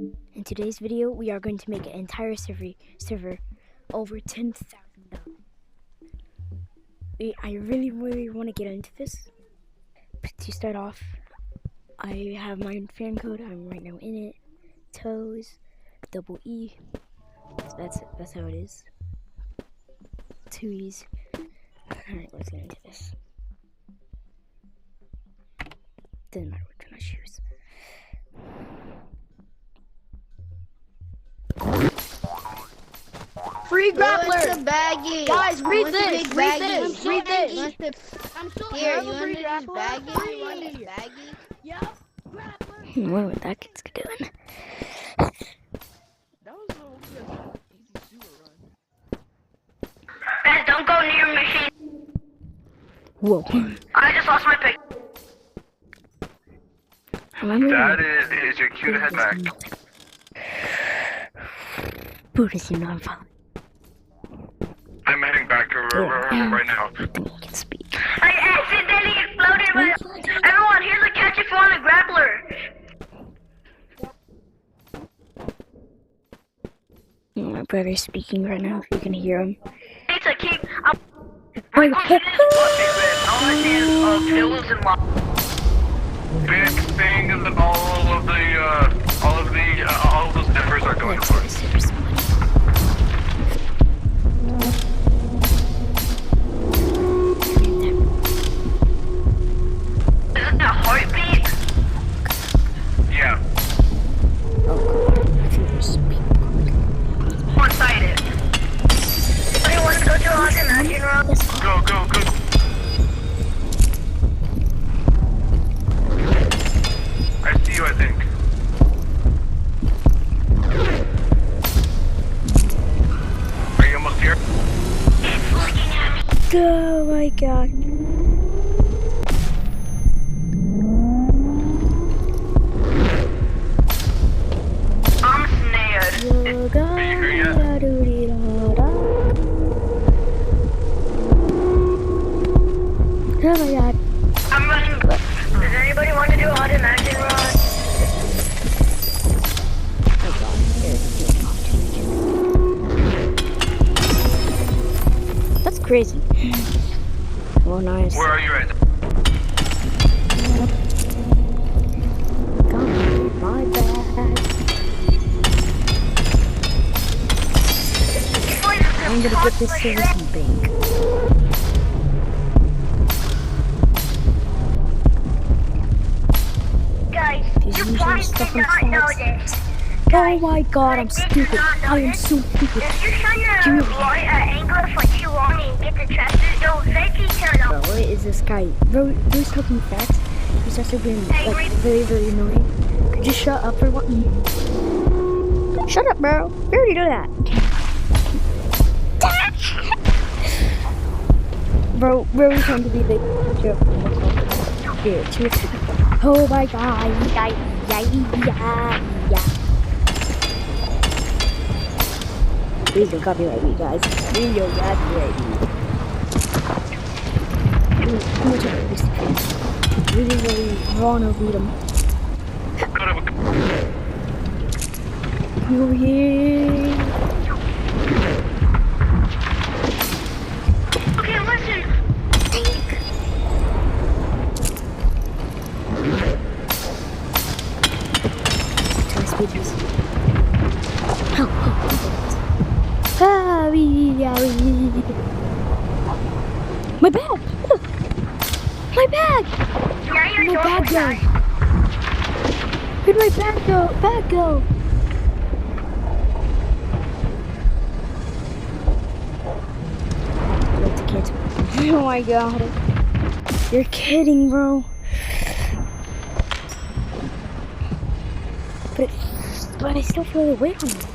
In today's video, we are going to make an entire server over 10,000. I really want to get into this. But to start off, I have my fan code. I'm right now in it. Toes, double E. That's how it is. 2 E's. Alright, let's get into this. Doesn't matter which one I choose. Free grappler! It's a baggie. Guys, read this! Read this! Read this! I'm so here, you want this baggie? You want this baggie? Yup, grappler! What that kid's doing? That was a easy sewer run. Guys, don't go near machine. Whoa. I just lost my pick. That is your cue to head back. Buddhist, you know I'm following. I'm heading back right now. I think I can speak. I accidentally exploded my... Everyone, here's a catch if you want a grappler. My brother's speaking right now, if you can hear him. Need to keep... Oh my God. All I see is pills and lava. Big thing is that all of those numbers are going for it. Isn't that a heartbeat? Yeah. One-sided. Do you want to go to a haunted mansion room? Go. I see you, I think. Are you almost here? It's looking at me. Oh my God. I'm snared. Oh my God. I'm running. Does anybody want to do a haunted mansion run? That's crazy. Oh, nice. Where are you right now? God, my bad. I'm gonna get this service bank. Guys, He's you using probably stuff did not on know sides. this. Oh my God, I'm stupid. I am so stupid. If you're trying to avoid an angle for too long and get the chest, you'll eventually turn Bro, off. what is this guy? Bro, he's talking fast. He's also being like very annoying. Could you shut up for one? Shut up, bro. We already know that. bro, we're trying to be the joke. Here, oh my God. Yeah. Please don't copyright me, guys. Please don't copyright me. Really wanna beat him. Oh yeah. Okay, listen. Try to speed this. My bag! Look! My bag! Now you're My bag go! guys. Where'd my bag go? Bag go! Let the kids. Oh my God! You're kidding, bro! But I still feel away from it.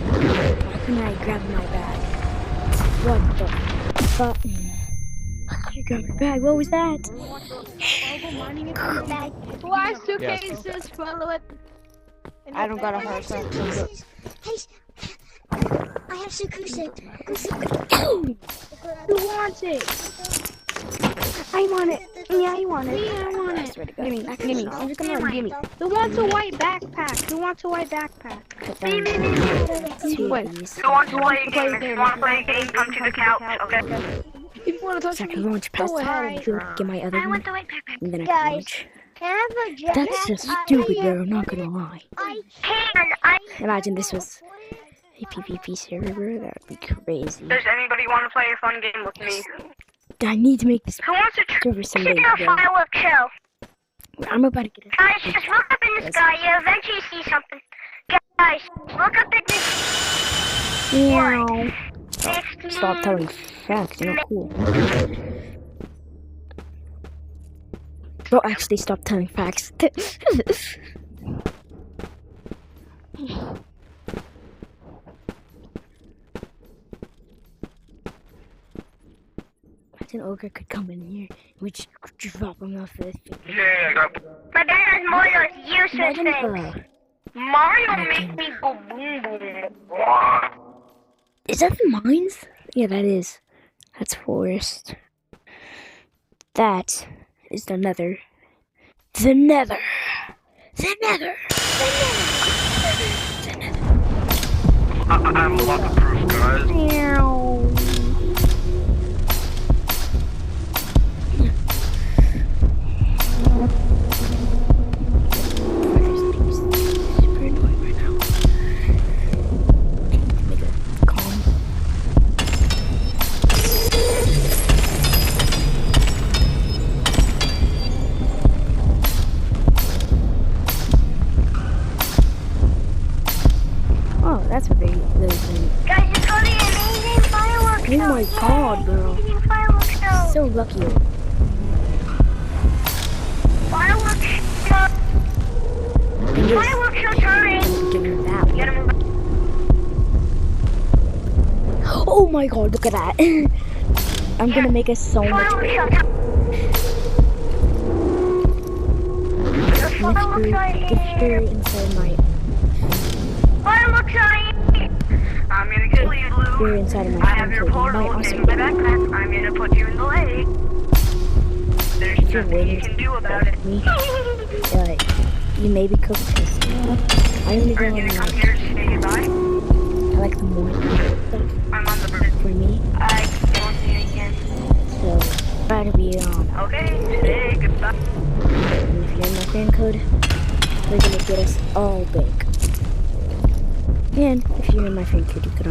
Why couldn't I grab my bag? What the fuck? I couldn't grab my bag. What was that? Why suitcases? Follow it. I don't got a heart. Hey, I have suitcases. Who wants it? I want it. Yeah, I want it. Yeah, I want I it. swear to God. Gimme, Actually, gimme. no, I'm just gonna Gimme. Who wants a white backpack? Who wants a white backpack? put down two Wait. of these. Who wants to play a game? If you want to play a game, come to the couch, okay? If you want to touch So I me, can launch past go the ahead. get my other I one, want the white backpack. and then I can Guys, launch. can I have a jetpack? That's just stupid, bro. I'm not gonna lie. I Imagine this was a PvP server. That would be crazy. Does anybody want to play a fun game with me? I need to make this Who wants to server to someday. do a Bro. fireworks show? I'm about to get Guys, just look up in the sky. You eventually see something. Guys, look up at this. Meow. Next Stop telling facts. You're not cool. Bro, actually, stop telling facts. Imagine Ogre could come in here and we just drop him off the thing. Yeah, I got. But that is more those useless Imagine, things. Mario make me go boom boom. is that the mines? Yeah, that is. That's forest. That is the nether. The nether. The nether. I'm a lot of proof, guys. Meow. Super annoying right now. I need to make it calm. Oh, that's what those things. Guys, it's gonna be an amazing fireworks show. Oh my god, bro. Amazing fireworks show. So lucky. Fireworks show. And just Fireworks show time. give me that one. Get him. Oh my god, look at that. I'm gonna make us so much Fireworks bigger. show time. The fireworks are Gift here. inside my Fireworks are here. I'm gonna kill you, you're Blue. inside of I my have phone your code. You portal might in also my backpack. I'm gonna put you in the lake. There's you're nothing you waiting can do about it. me. You may be cooked because I'm gonna go Are on you gonna come like, here to say goodbye? I like the morning stuff I'm on the bridge. for me. I don't see you again. So try to be Okay, say goodbye. and if you're in my fan code, we're gonna get us all big. And if you're in my fan code, you can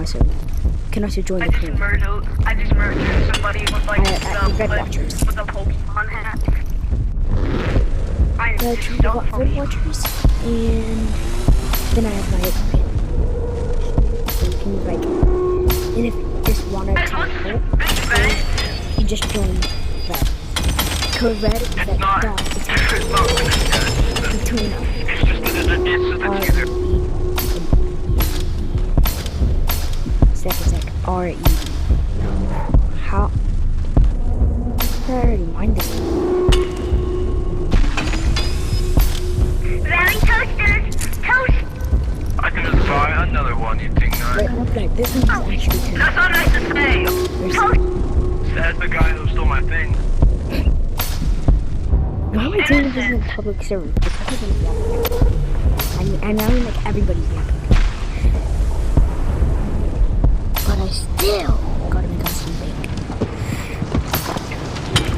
also join I the just clan. murdered somebody with like the Red Watchers. with a Pokemon hat. I'm The so funny. Red Watchers, and then I have my fan. So you can like, and if you just wanna Guys, talk what's it, this red? you just join that. Code red is that Not. dot It's not good. between It's just it's R E either. Sec R E. How? I already mined this. Rally toasters. Toast. I can just buy another one. You think not? Wait, okay, this one's actually too. That's not nice to say. There's, Says the guy who stole my thing. why am I doing this in a public server? Because everybody's yapping. I mean, like everybody's yapping. But I still gotta make us some bacon.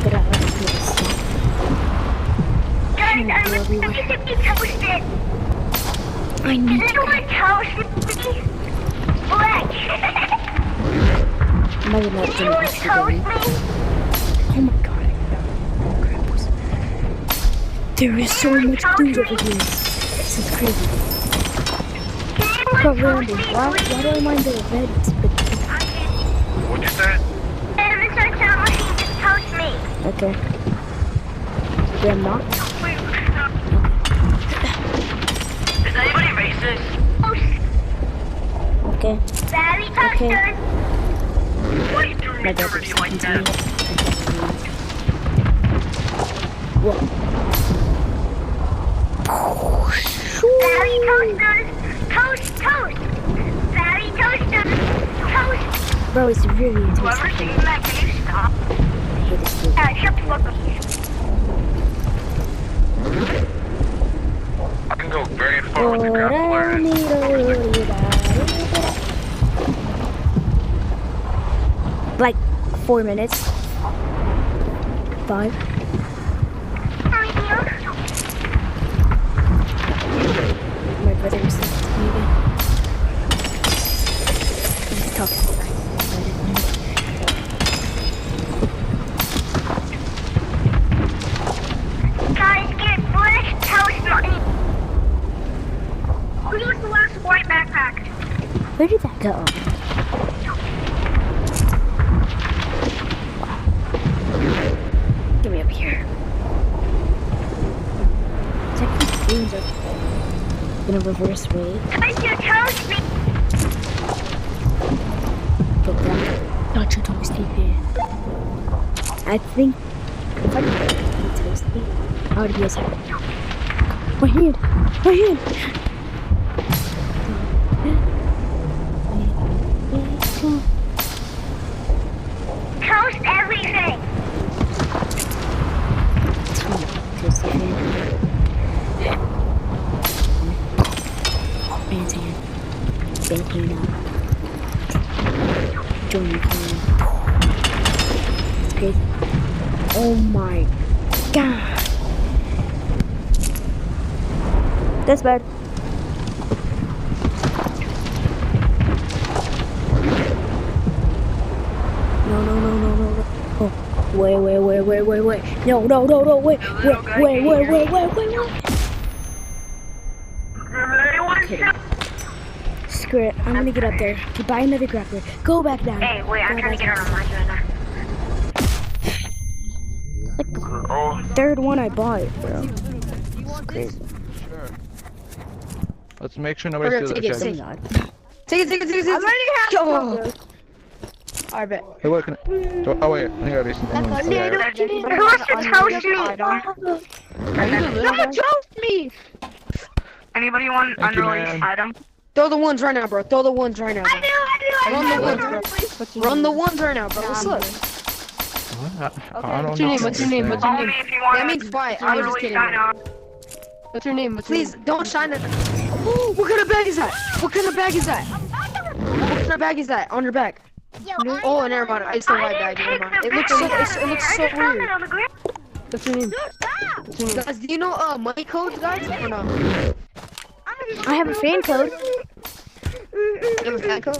But I like to do this. Guys, I'm everywhere. ready to be toasted. I need Does to. anyone toast me? Black. I'm not gonna Does anyone toast me? Oh my god, I grab this. There is so much food over here. This is crazy. But Can anyone Randy, toast me? why do I mind the red? What'd you say? And Mr. Time Machine just toast me. Okay. But I'm not. Wait, stop. Is anybody racist? Toast. Okay. Rally toasters. Why are you doing My me dirty like that? Whoa. Rally toasters. Toast, toast. Rally toasters. Toast. Bro, it's really intense. Whoever's singing that, can you stop? I hate for this dude. Shut the fuck up. I can go very far with the grappler. Like 4 minutes. 5. My brother was talking to me again. He's talking to me. Guys, get British toast money. Who was the last white backpack? Where did that go? Get me up here. Check these screens are in a reverse way. Guys, you toast me. But that not your toasty here. I think if I could toast me, I would be a second. My hand! My hand! Toast everything. Toasty hand. Man's hand. Bent hand up. Join your hand. It's crazy. Oh my god. That's bad. No. Oh, wait. No, wait. Okay. Screw it. I'm gonna get up there. To buy another grappler. Go back down. Hey, wait, I'm trying to get on a mic right now. Like the third one I bought, bro. It's crazy. Sure. Let's make sure nobody steals take it, that take check. Take it. I'm ready to have I bet. Hey, what can I... Oh, wait. I think I already seen Who wants to toast me? Don't toast me! Anybody want Thank you, unreleased man. item? Throw the ones right now, bro. Throw the ones right now. I do. Run the ones, bro. Run the ones right now, bro. What's up? I don't know. What's your name? Call me if you want That means fight. I was just kidding. item. What's your name? Please, don't shine it. Ooh, what kind of bag is that? What kind of bag is that? On your back. Oh, never mind. It's the white bag. Never mind. It looks so weird. What's your name? Guys, do you know money codes, guys, or no? I have a fan code. You have a fan code?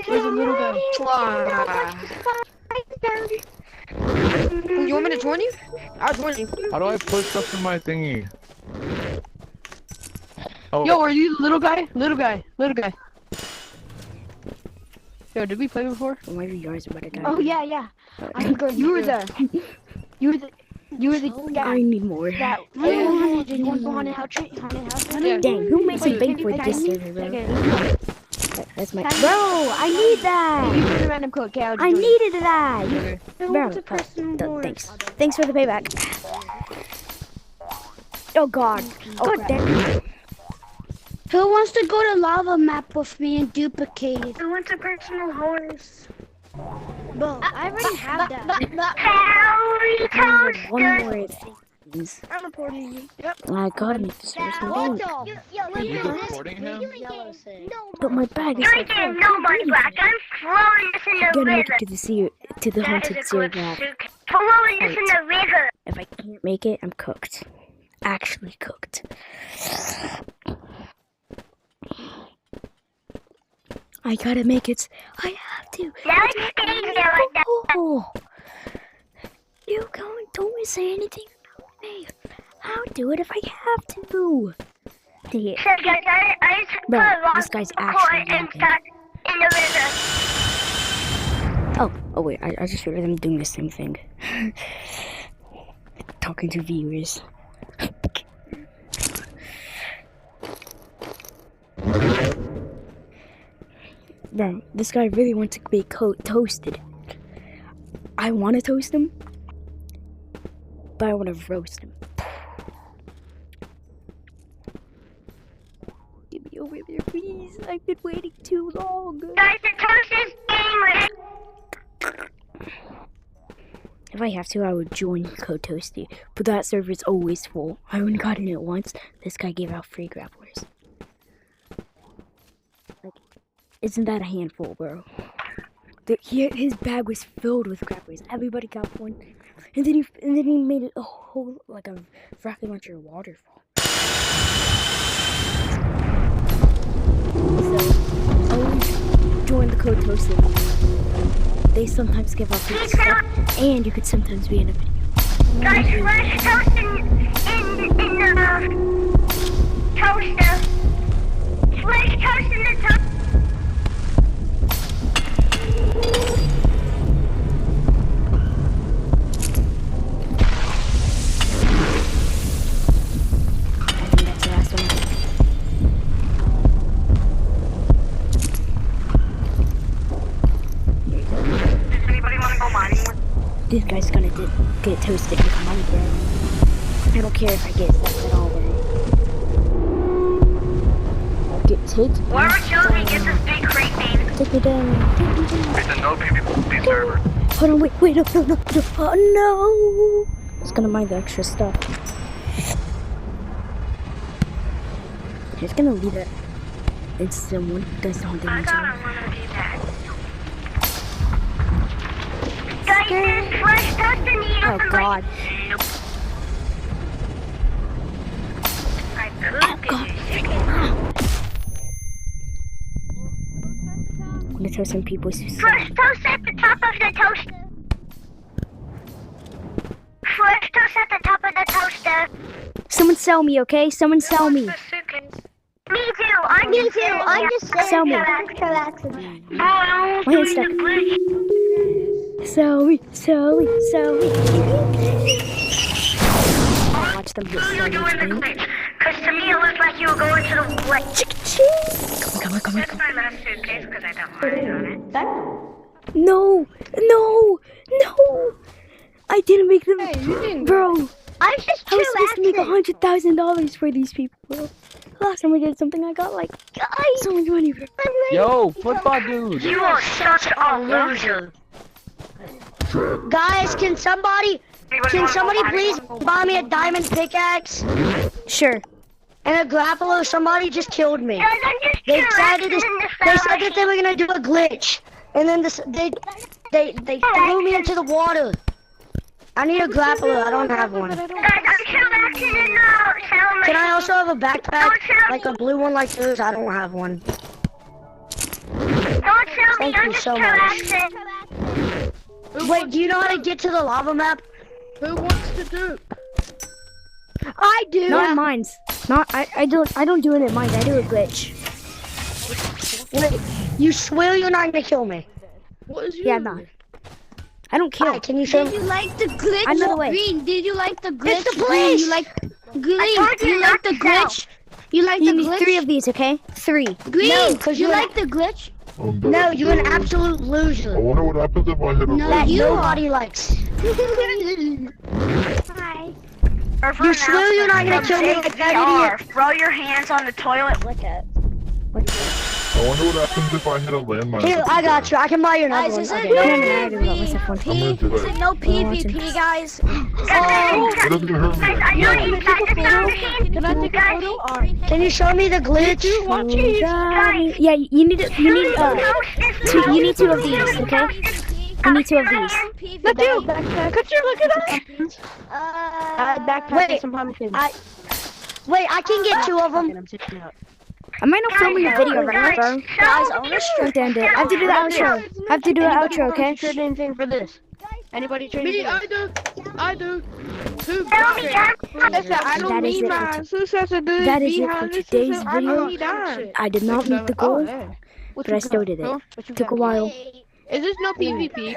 There's a little guy. You want me to join you? I'll join you. How do I put stuff in my thingy? Oh, Yo, are you the little guy? Little guy. Yo, did we play before? Oh, my regards about a guy. Oh yeah. You were the guy. I need more. Yeah. Dang, who makes a bank for this server, bro? That's my. Bro, I need that. Use a random code, okay? I needed that. Bro, thanks. Thanks for the payback. Oh god. God damn. Who wants to go to lava map with me and duplicate it? Who wants a personal horse? Bro, I already have that. Harry One Toaster. more thing, please. I'm reporting you. I gotta make this first What one. the? are you recording him? But my bag is You so ain't full. getting no money back. I'm throwing this in I'm the gonna make river. it to the That haunted is a zero good graph. suitcase. Throwing this in the river. If I can't make it, I'm cooked. Actually cooked. I gotta make it. I have to. Now it's staying there like that. Oh, you don't say anything about me. I'll do it if I have to. Dang it. So guys, I just put Bro, a rock this guy's cord actually and yapping. stuck in the river. Oh wait, I just realized I'm doing the same thing. Talking to viewers. Bro, this guy really wants to be toasted. I want to toast him, but I want to roast him. Get me over there, please. I've been waiting too long. Guys, the toast is getting ready. If I have to, I would join Code Toasty, but that server's always full. I only got in it once. This guy gave out free grapplers. Like, isn't that a handful, bro? His bag was filled with grapplers. Everybody got one, and then he made it a whole like a rocket launcher waterfall. So always join the Code Toasty. They sometimes give out free stuff, and you could sometimes be in a video. Guys, flash toast in the toaster. Flash toast in the toaster. I think that's the last one. Does anybody want to go mining with? This guy's gonna get toasted with money, bro. I don't care if I get stuff at all, bro. Get take. Wherever Josie gets this big crate name. Take me down. Take me down. It's a no PvP server. Hold on, wait, no. Oh no! It's gonna mine the extra stuff. Just gonna leave it. It's someone does not damage I him. want to do that. Guys, there's flash toast in the Oh god. I could Oh god. I'm gonna throw some people's Flash toast at the top of the toaster. Flash toast at the top of the toaster. Someone sell me, okay? Someone sell me. Me too. I'm just Sell me. Oh, My hand's stuck. Sell me. Watch them get You're sold. doing the glitch. Cause to me it looked like you were going to the like. Come on. That's my last suitcase because I don't want it on it. No! I didn't make them. Bro, I'm just I was supposed to make chillaxing. $100,000 for these people, bro. Last time I did something, I got like so much money, bro. Yo, football dude. You are such a loser. Guys, can somebody please buy me a diamond pickaxe Sure. and a grappler? Somebody just killed me. Guys, I'm just They decided chillaxing in the they sun. said that they were gonna do a glitch, and then they threw me into the water. I need a grappler. I don't have one. Guys, I'm chillaxing in the cell. Can I also have a backpack, like a blue one like yours? I don't have one. Don't tell me, Thank I'm you just so much. chillaxing. Wait, do you know how to get to the lava map? Who wants to do? I do. Not mines. I don't do it in mines. I do a glitch. Wait, you swear you're not gonna kill me? What is Yeah, I'm not. I don't kill. Alright, can you show Did me? you like the glitch? I know the way. Green, did you like the glitch? It's the police! You like told Green, you you not like the to sell. glitch? You like You the need glitch? 3 of these, okay? 3. Green, No, 'cause you you're like the glitch? No, you're an absolute loser. I wonder what happens if I hit a No, That you nobody likes. Hi. You swear you're not gonna kill me like that idiot? Throw your hands on the toilet. Look at. I wonder what happens if I hit a landmine. Here, I got you. I can buy you another Guys, one. is it Okay. no No, I didn't want myself one. I'm gonna do Is it. it no PvP, guys? It doesn't hurt me. I know you guys. Can I take a photo? Or Can you show me the glitch? Yeah, you need 2 of these, okay? You need 2 of these. Look at backpack. Could you look at that? Backpack Wait, with some pumpkins. Wait, I can get 2 of them. I'm taking it out. I might not film a video right now, bro. Guys, I wanna Right there, I have to do the outro. I have to do the outro, okay? Trade anything for this? Anybody trade Me, anything? I do. Who Tell me, got it? Dad. Listen, I don't That is need it for mine. Who says I do? that is it for Behind this today's system, I video. don't need mine. I did not meet the goal, What but I still did it. Took a while. Is this no PvP?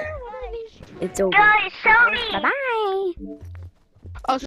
It's over. Guys, show me. Bye-bye.